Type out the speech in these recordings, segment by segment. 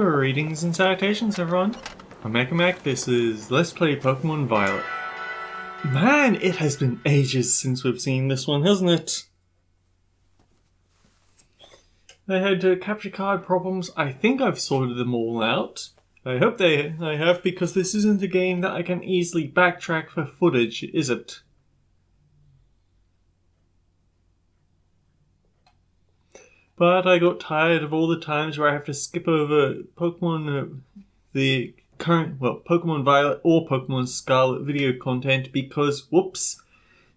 Greetings and salutations, everyone. I'm Mac. This is Let's Play Pokemon Violet. Man, it has been ages since we've seen this one, hasn't it? I had capture card problems. I think I've sorted them all out. I hope I have, because this isn't a game that I can easily backtrack for footage, is it? But I got tired of all the times where I have to skip over Pokemon, the current, Pokemon Violet or Pokemon Scarlet video content because, whoops,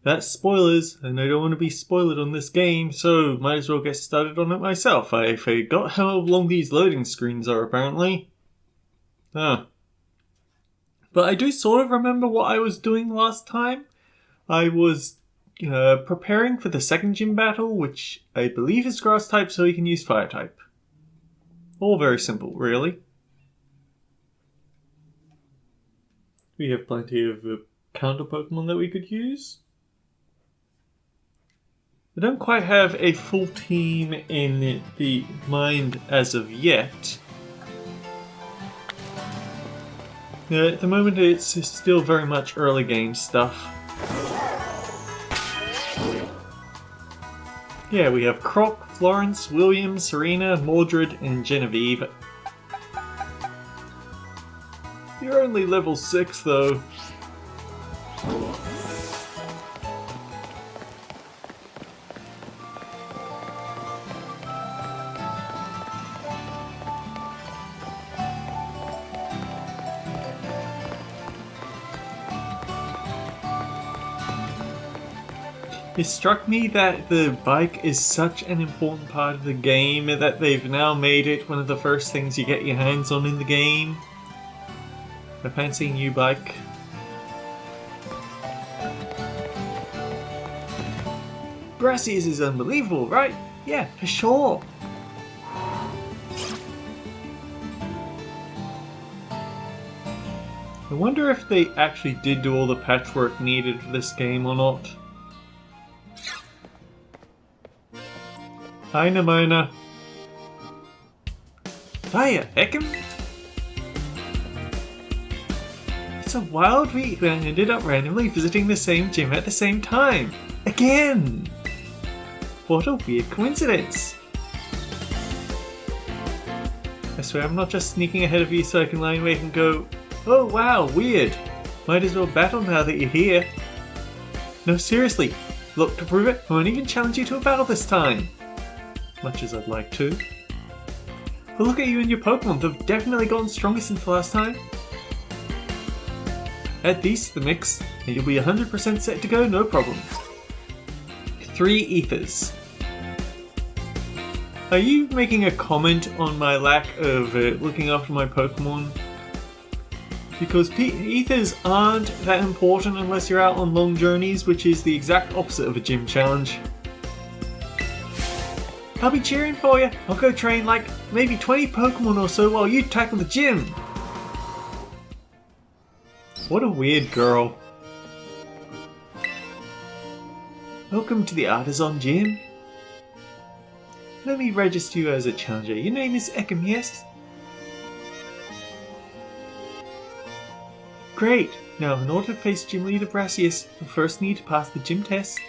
that's spoilers, and I don't want to be spoiled on this game, so might as well get started on it myself. I forgot how long these loading screens are, apparently. But I do sort of remember what I was doing last time. I was preparing for the second gym battle, which I believe is grass type, so he can use fire type. All very simple, really. We have plenty of counter Pokemon that we could use. I don't quite have a full team in the mind as of yet. At the moment it's still very much early game stuff. Yeah, we have Croc, Florence, William, Serena, Mordred, and Genevieve. You're only level 6 though. It struck me that the bike is such an important part of the game that they've now made it one of the first things you get your hands on in the game. A fancy new bike. Brassius is unbelievable, right? Yeah, for sure. I wonder if they actually did do all the patchwork needed for this game or not. Hi, Namona. Hiya, Ekam. It's a wild week when I ended up randomly visiting the same gym at the same time. Again! What a weird coincidence. I swear I'm not just sneaking ahead of you so I can lie in wait and go, oh wow, weird. Might as well battle now that you're here. No, seriously. Look, to prove it, I won't even challenge you to a battle this time. Much as I'd like to. But look at you and your Pokemon, they've definitely gotten stronger since the last time. Add these to the mix, and you'll be 100% set to go, no problem. 3 Ethers. Are you making a comment on my lack of looking after my Pokemon? Because Ethers aren't that important unless you're out on long journeys, which is the exact opposite of a gym challenge. I'll be cheering for you. I'll go train like maybe 20 Pokemon or so while you tackle the gym. What a weird girl. Welcome to the Artisan Gym. Let me register you as a challenger. Your name is Ekam, yes? Great. Now, in order to face Gym Leader Brassius, you'll first need to pass the gym test.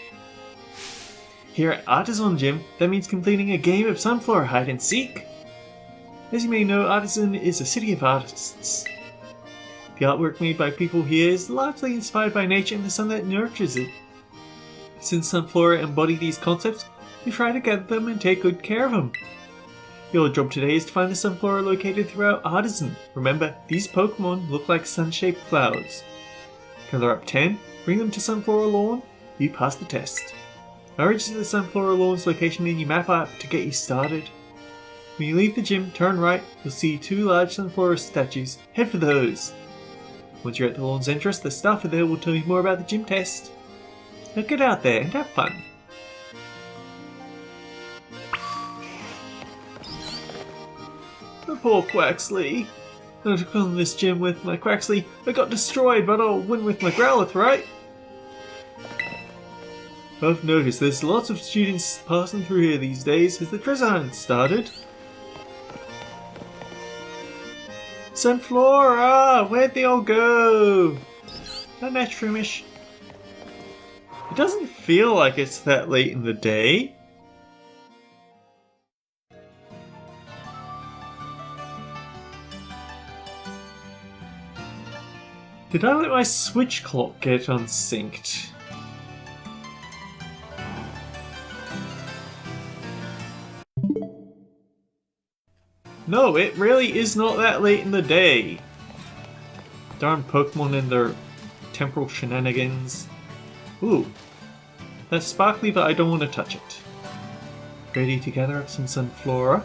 Here at Artisan Gym, that means completing a game of Sunflower Hide and Seek. As you may know, Artisan is a city of artists. The artwork made by people here is largely inspired by nature and the sun that nurtures it. Since Sunflora embody these concepts, we try to gather them and take good care of them. Your job today is to find the Sunflora located throughout Artisan. Remember, these Pokemon look like sun-shaped flowers. Gather up 10, bring them to Sunflora Lawn, you pass the test. I'll register the Sunflora Lawn's location in your map app to get you started. When you leave the gym, turn right, you'll see 2 large Sunflora statues. Head for those. Once you're at the lawn's entrance, the staffer there will tell you more about the gym test. Now get out there and have fun. The poor Quaxley. I took on this gym with my Quaxley. I got destroyed, but I'll win with my Growlithe, right? I've noticed there's lots of students passing through here these days. Has the Treasure Hunt started? Sunflora! Where'd they all go? Isn't that Trumish? It doesn't feel like it's that late in the day. Did I let my switch clock get unsynced? No, it really is not that late in the day. Darn Pokemon and their temporal shenanigans. Ooh, that's sparkly, but I don't want to touch it. Ready to gather up some Sunflora?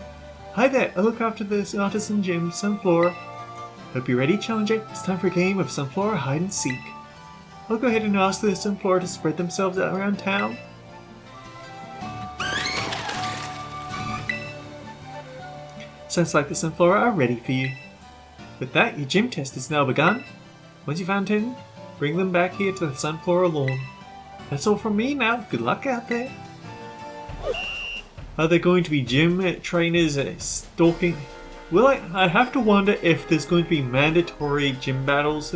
Hi there, I look after this artisan gym, Sunflora. Hope you're ready, Challenger. It's time for a game of Sunflora hide and seek. I'll go ahead and ask the Sunflora to spread themselves out around town. Sounds like the Sunflora are ready for you. With that, your gym test is now begun. Once you found 10, bring them back here to the Sunflora lawn. That's all from me now. Good luck out there. Are there going to be gym trainers stalking? Will I have to wonder if there's going to be mandatory gym battles.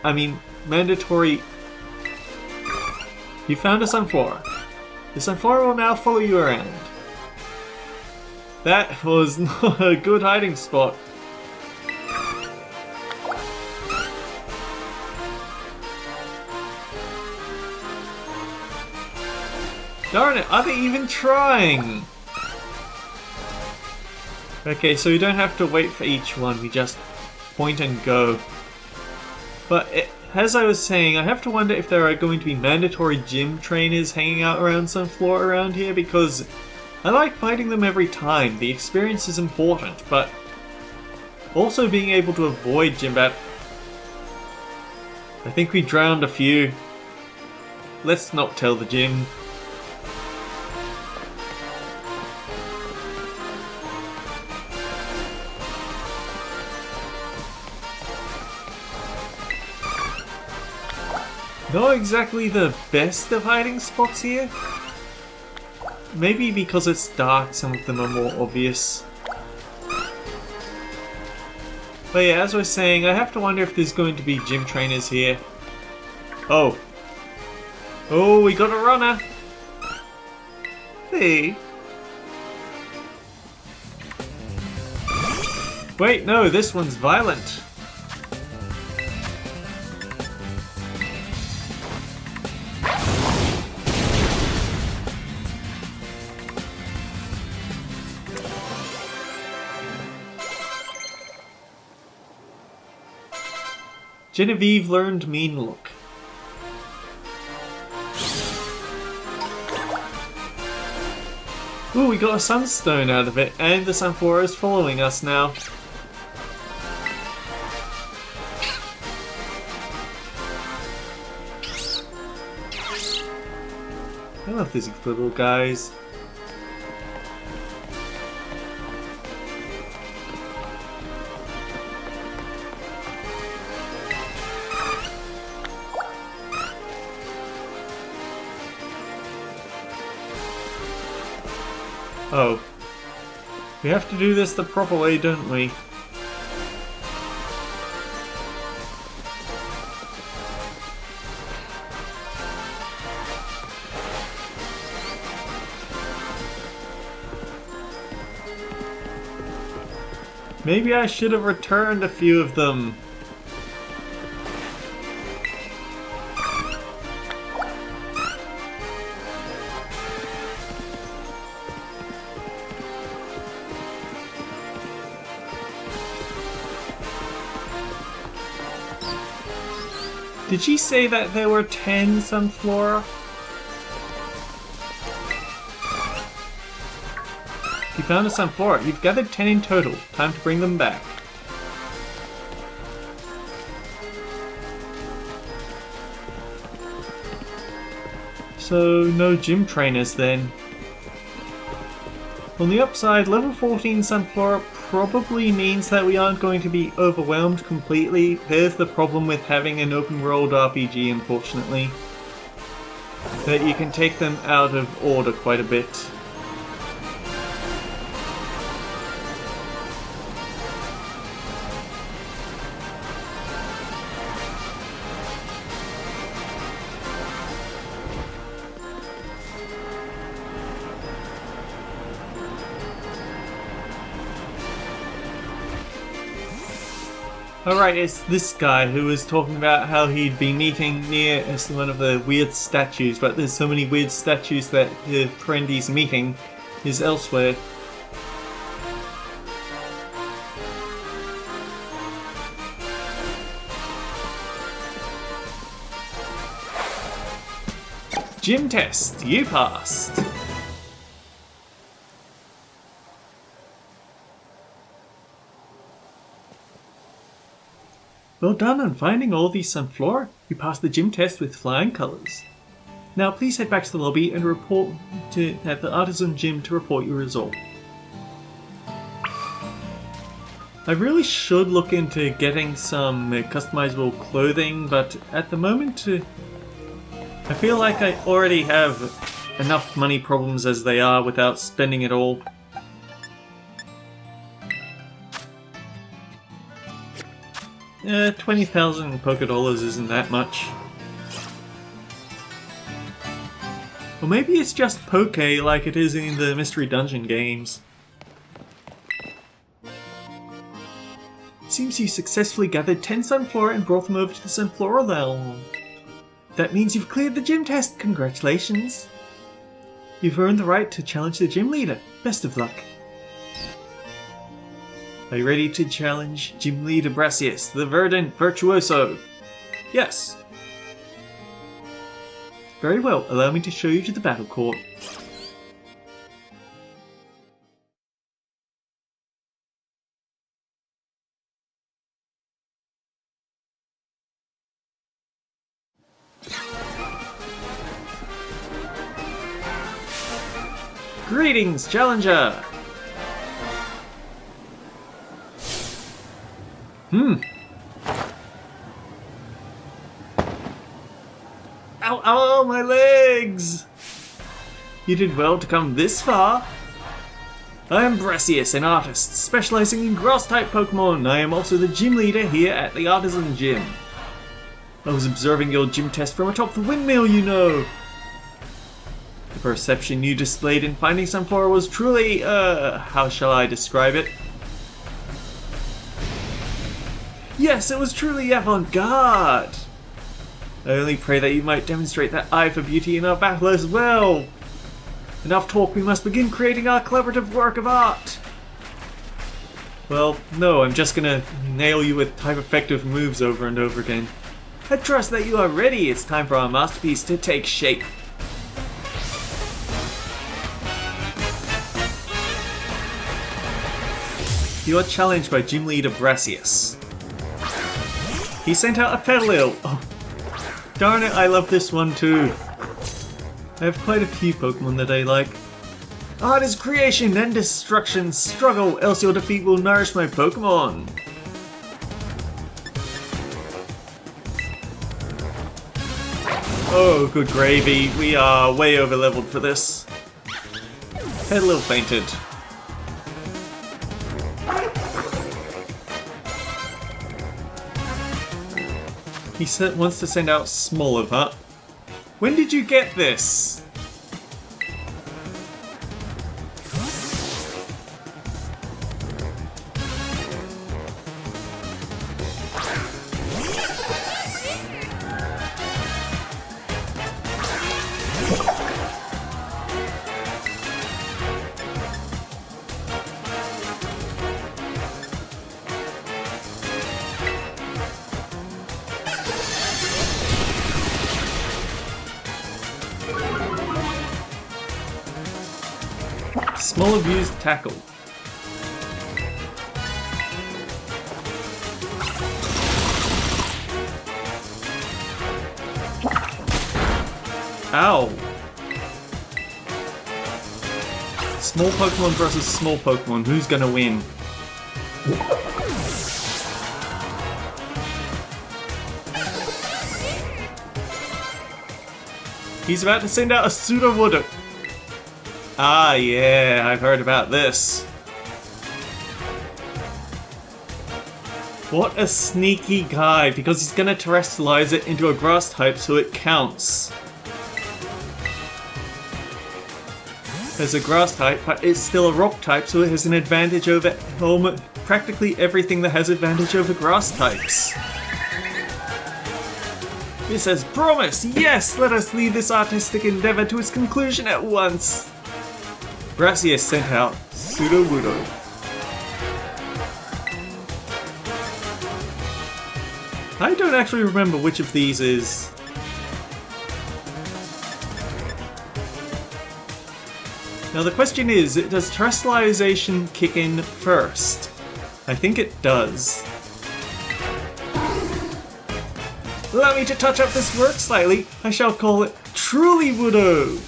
I mean, mandatory... You found a Sunflora. The Sunflora will now follow you around. That was not a good hiding spot. Darn it, are they even trying? Okay, so we don't have to wait for each one, we just point and go. But as I was saying, I have to wonder if there are going to be mandatory gym trainers hanging out around Sunflora around here, because I like fighting them every time. The experience is important, but also being able to avoid gym bat. I think we drowned a few. Let's not tell the gym. Not exactly the best of hiding spots here. Maybe because it's dark, some of them are more obvious. But yeah, as I was saying, I have to wonder if there's going to be gym trainers here. Oh. Oh, we got a runner! See? Wait, no, this one's violent. Genevieve learned mean look. Ooh, we got a sunstone out of it, and the Sunflora is following us now. I love these little guys. Oh. We have to do this the proper way, don't we? Maybe I should have returned a few of them. Did she say that there were 10 Sunflora? You found a Sunflora. You've gathered 10 in total. Time to bring them back. So, no gym trainers then. On the upside, level 14 Sunflora probably means that we aren't going to be overwhelmed completely. There's the problem with having an open world RPG, unfortunately. That you can take them out of order quite a bit. Alright, it's this guy who was talking about how he'd be meeting near one of the weird statues, but there's so many weird statues that the friend he's meeting is elsewhere. Gym test, you passed. Well done on finding all these sunflora. You passed the gym test with flying colours. Now please head back to the lobby and report at the artisan gym to report your result. I really should look into getting some customizable clothing, but at the moment I feel like I already have enough money problems as they are without spending it all. Yeah, 20,000 Poké Dollars isn't that much. Or maybe it's just Poké like it is in the Mystery Dungeon games. Seems you successfully gathered 10 Sunflora and brought them over to the Sunflora realm. That means you've cleared the gym test, congratulations! You've earned the right to challenge the gym leader. Best of luck. Are you ready to challenge Gym Leader Brassius, the verdant virtuoso? Yes. Very well, allow me to show you to the battle court. Greetings, challenger! Ow, ow, my legs! You did well to come this far. I am Brassius, an artist, specializing in grass-type Pokemon. I am also the gym leader here at the Artisan Gym. I was observing your gym test from atop the windmill, you know. The perception you displayed in finding Sunflora was truly, how shall I describe it? Yes, it was truly avant-garde! I only pray that you might demonstrate that eye for beauty in our battle as well! Enough talk, we must begin creating our collaborative work of art! Well, no, I'm just gonna nail you with type-effective moves over and over again. I trust that you are ready. It's time for our masterpiece to take shape. You are challenged by Gym Leader Brassius. He sent out a Petalil. Oh, darn it, I love this one too. I have quite a few Pokemon that I like. Art is creation and destruction. Struggle, else your defeat will nourish my Pokemon. Oh, good gravy. We are way over leveled for this. Petalil fainted. He wants to send out Smoliv, huh? When did you get this? Smoliv used Tackle. Ow! Small Pokemon versus small Pokemon, who's gonna win? He's about to send out a Truedowoodo. Ah, yeah, I've heard about this. What a sneaky guy, because he's gonna terrestrialize it into a grass type so it counts. as a grass type, but it's still a rock type, so it has an advantage over practically everything that has advantage over grass types. It says, promise! Yes! Let us lead this artistic endeavor to its conclusion at once! Brassius sent out Truedowoodo. I don't actually remember which of these is... Now the question is, does terrestrialization kick in first? I think it does. Allow me to touch up this work slightly. I shall call it Truedowoodo.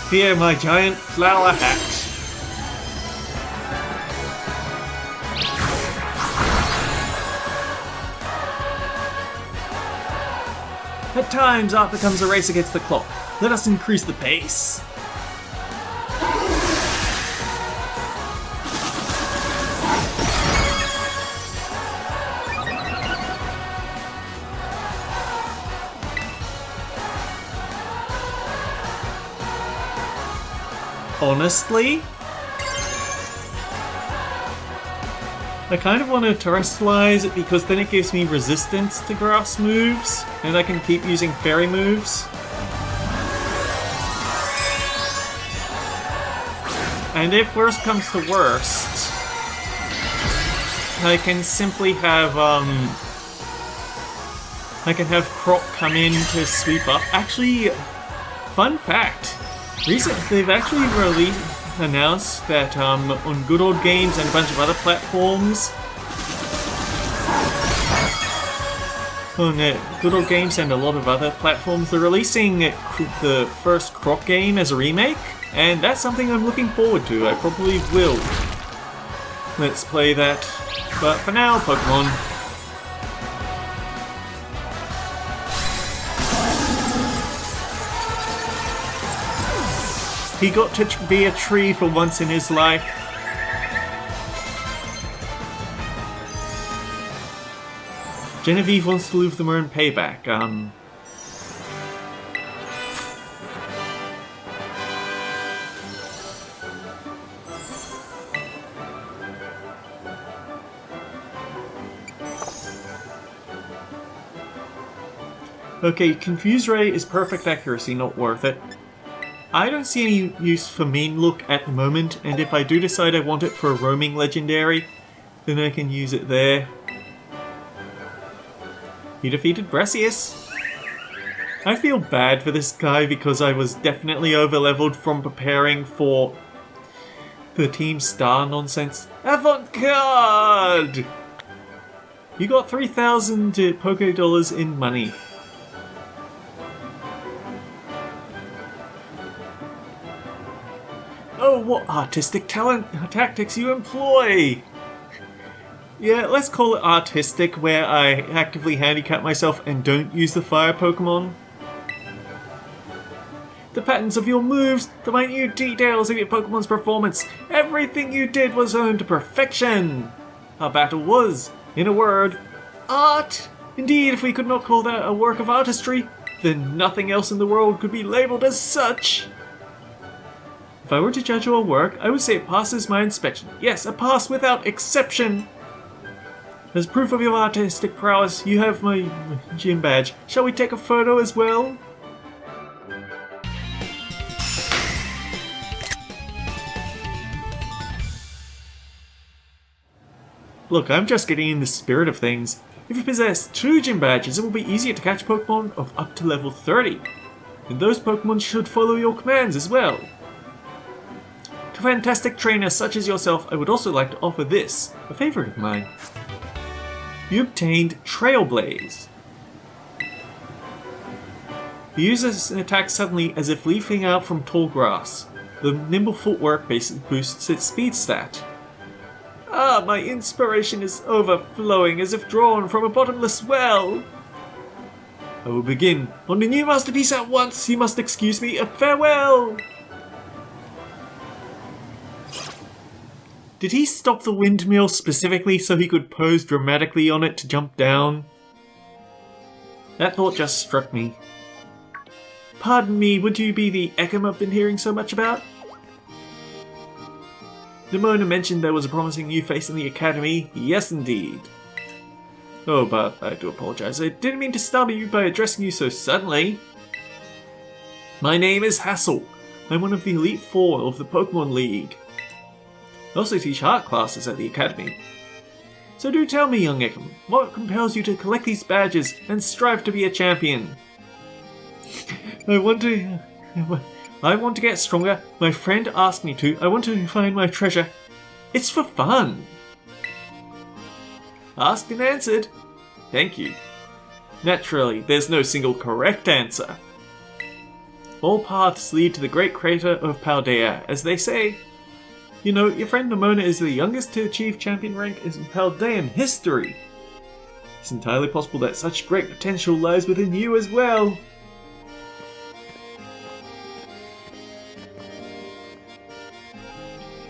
Fear my giant flower hat. At times, art becomes a race against the clock. Let us increase the pace. Honestly, I kind of want to terrestrialize it because then it gives me resistance to grass moves, and I can keep using fairy moves. And if worst comes to worst, I can simply have Croc come in to sweep up. Actually, fun fact, they've actually announced that on Good Old Games and a bunch of other platforms, on Good Old Games and a lot of other platforms, they're releasing the first Croc game as a remake, and that's something I'm looking forward to. I probably will. Let's play that. But for now, Pokemon. He got to be a tree for once in his life. Genevieve wants to leave them earn payback. Okay, Confuse Ray is perfect accuracy, not worth it. I don't see any use for Mean Look at the moment, and if I do decide I want it for a roaming legendary, then I can use it there. He defeated Brassius. I feel bad for this guy because I was definitely overleveled from preparing for the Team Star nonsense. Avant-garde! You got 3,000 Poké Dollars in money. Oh, what artistic tactics you employ! Yeah, let's call it artistic, where I actively handicap myself and don't use the fire Pokemon. The patterns of your moves, the minute details of your Pokemon's performance, everything you did was honed to perfection! Our battle was, in a word, art! Indeed, if we could not call that a work of artistry, then nothing else in the world could be labelled as such! If I were to judge your work, I would say it passes my inspection. Yes, a pass without exception! As proof of your artistic prowess, you have my gym badge. Shall we take a photo as well? Look, I'm just getting in the spirit of things. If you possess 2 gym badges, it will be easier to catch Pokemon of up to level 30. And those Pokemon should follow your commands as well. To fantastic trainers such as yourself, I would also like to offer this, a favourite of mine. You obtained Trailblaze. You use an attack suddenly as if leaping out from tall grass. The nimble footwork boosts its speed stat. Ah, my inspiration is overflowing as if drawn from a bottomless well. I will begin on the new masterpiece at once. You must excuse me. A farewell. Did he stop the windmill specifically so he could pose dramatically on it to jump down? That thought just struck me. Pardon me, would you be the Ekam I've been hearing so much about? Nimona mentioned there was a promising new face in the academy. Yes, indeed. Oh, but I do apologize. I didn't mean to startle you by addressing you so suddenly. My name is Hassel. I'm one of the Elite Four of the Pokemon League. I also teach art classes at the academy. So do tell me, young Ekam, what compels you to collect these badges and strive to be a champion? I want to get stronger. My friend asked me to. I want to find my treasure. It's for fun. Asked and answered. Thank you. Naturally, there's no single correct answer. All paths lead to the great crater of Paldea, as they say. You know, your friend Nimona is the youngest to achieve champion rank in Paldean history. It's entirely possible that such great potential lies within you as well.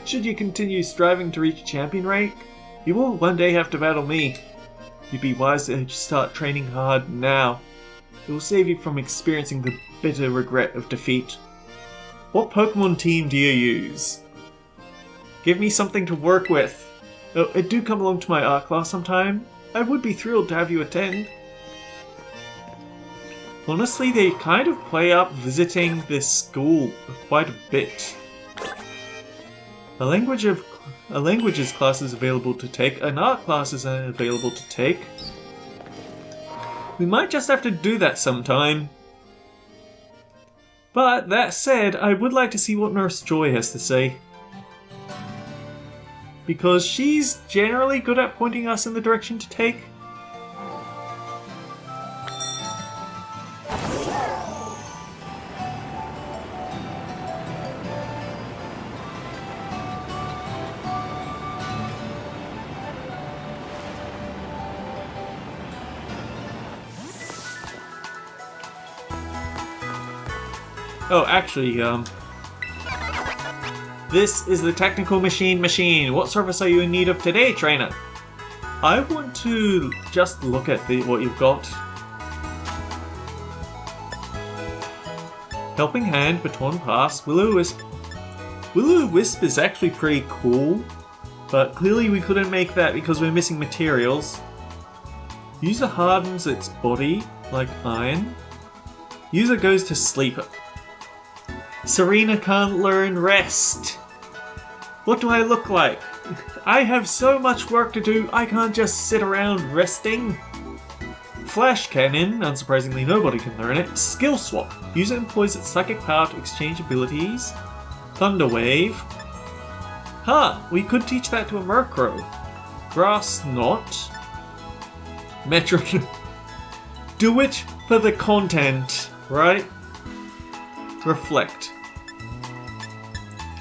Should you continue striving to reach champion rank, you will one day have to battle me. You'd be wise to start training hard now. It will save you from experiencing the bitter regret of defeat. What Pokemon team do you use? Give me something to work with. Oh, do come along to my art class sometime. I would be thrilled to have you attend. Honestly, they kind of play up visiting this school quite a bit. A languages class is available to take. An art class is available to take. We might just have to do that sometime. But that said, I would like to see what Nurse Joy has to say. Because she's generally good at pointing us in the direction to take. Oh, actually, this is the Technical Machine. What service are you in need of today, trainer? I want to just look at what you've got. Helping Hand, Baton Pass, Will-O-Wisp. Will-O-Wisp is actually pretty cool, but clearly we couldn't make that because we're missing materials. User hardens its body like iron. User goes to sleep. Serena can't learn rest. What do I look like? I have so much work to do, I can't just sit around resting. Flash Cannon, unsurprisingly nobody can learn it. Skill Swap. User employs its psychic power to exchange abilities. Thunder Wave. Huh, we could teach that to a Murkrow. Grass Knot. Metro. Do it for the content, right? Reflect.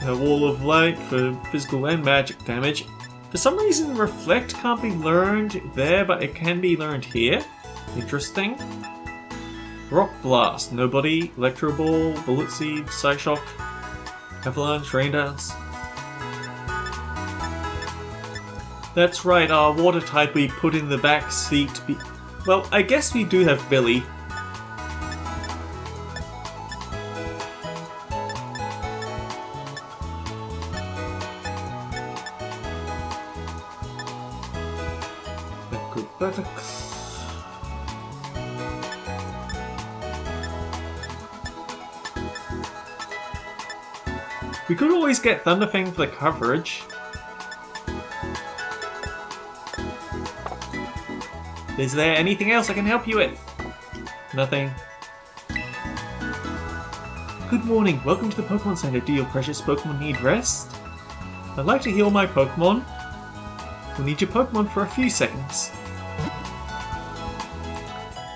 A Wall of Light for physical and magic damage. For some reason, Reflect can't be learned there, but it can be learned here. Interesting. Rock Blast. Nobody. Electro Ball. Bullet Seed. Psyshock. Avalanche. Rain Dance. That's right, our water type we put in the back seat. Well, I guess we do have Billy. We could always get Thunderfang for the coverage. Is there anything else I can help you with? Nothing. Good morning, welcome to the Pokemon Center. Do your precious Pokemon need rest? I'd like to heal my Pokemon. We'll need your Pokemon for a few seconds.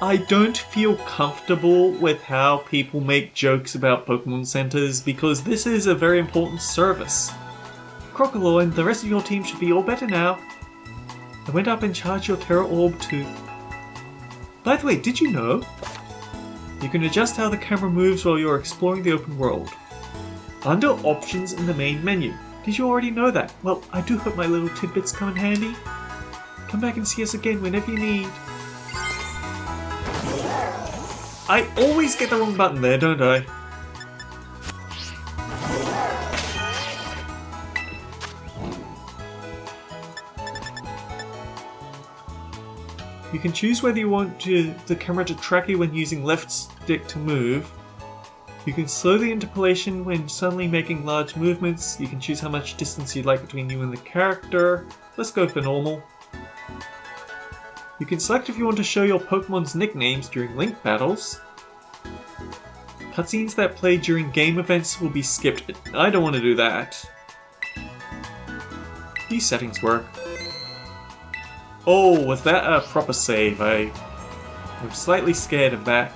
I don't feel comfortable with how people make jokes about Pokemon Centers because this is a very important service. Crocodile and the rest of your team should be all better now. I went up and charged your Terra Orb too. By the way, did you know? You can adjust how the camera moves while you're exploring the open world. Under Options in the main menu, Did you already know that? Well, I do hope my little tidbits come in handy. Come back and see us again whenever you need. I always get the wrong button there, don't I? You can choose whether you want the camera to track you when using left stick to move. You can slow the interpolation when suddenly making large movements. You can choose how much distance you'd like between you and the character. Let's go for normal. You can select if you want to show your Pokemon's nicknames during Link battles. Cutscenes that play during game events will be skipped. I don't want to do that. These settings work. Oh, was that a proper save? I'm slightly scared of that.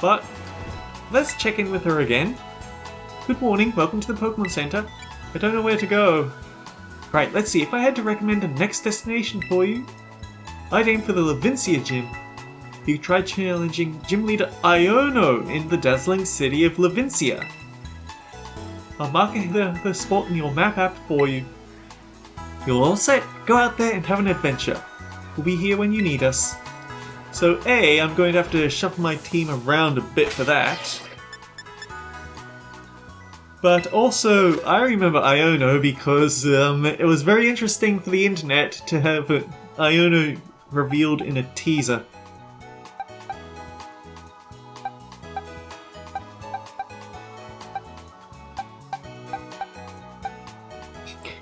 But let's check in with her again. Good morning, welcome to the Pokemon Center. I don't know where to go. Right, let's see, if I had to recommend a next destination for you, I'd aim for the Levincia Gym. You tried challenging Gym Leader Iono in the dazzling city of Levincia. I'll mark the spot in your map app for you. You're all set. Go out there and have an adventure. We'll be here when you need us. So A, I'm going to have to shuffle my team around a bit for that. But also, I remember Iono because it was very interesting for the internet to have Iono revealed in a teaser.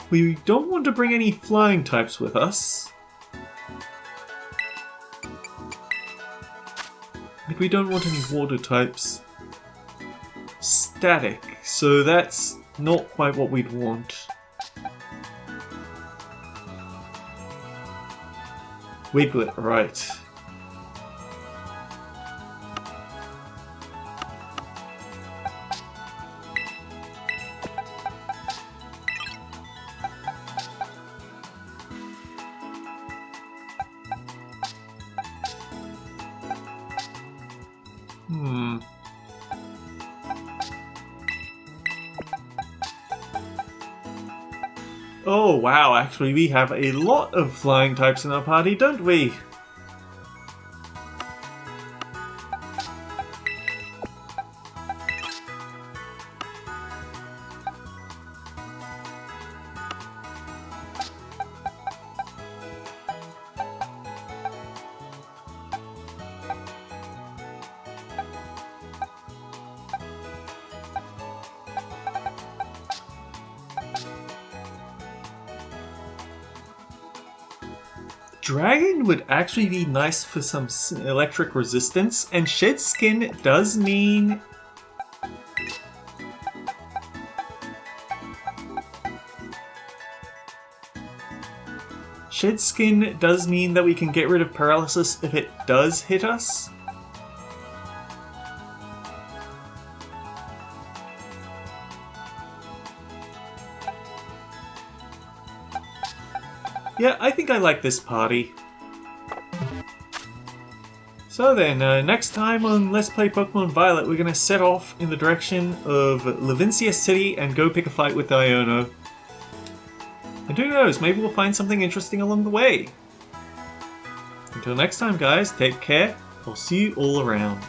We don't want to bring any flying types with us. And we don't want any water types. Static, so that's not quite what we'd want. Wiglet, right. Oh wow, actually we have a lot of flying types in our party, don't we? Dragon would actually be nice for some electric resistance, and Shed Skin does mean... Shed Skin does mean that we can get rid of paralysis if it does hit us. Yeah, I think I like this party. So then, next time on Let's Play Pokemon Violet, we're going to set off in the direction of Levincia City and go pick a fight with Iono. And who knows, maybe we'll find something interesting along the way. Until next time guys, take care. I'll see you all around.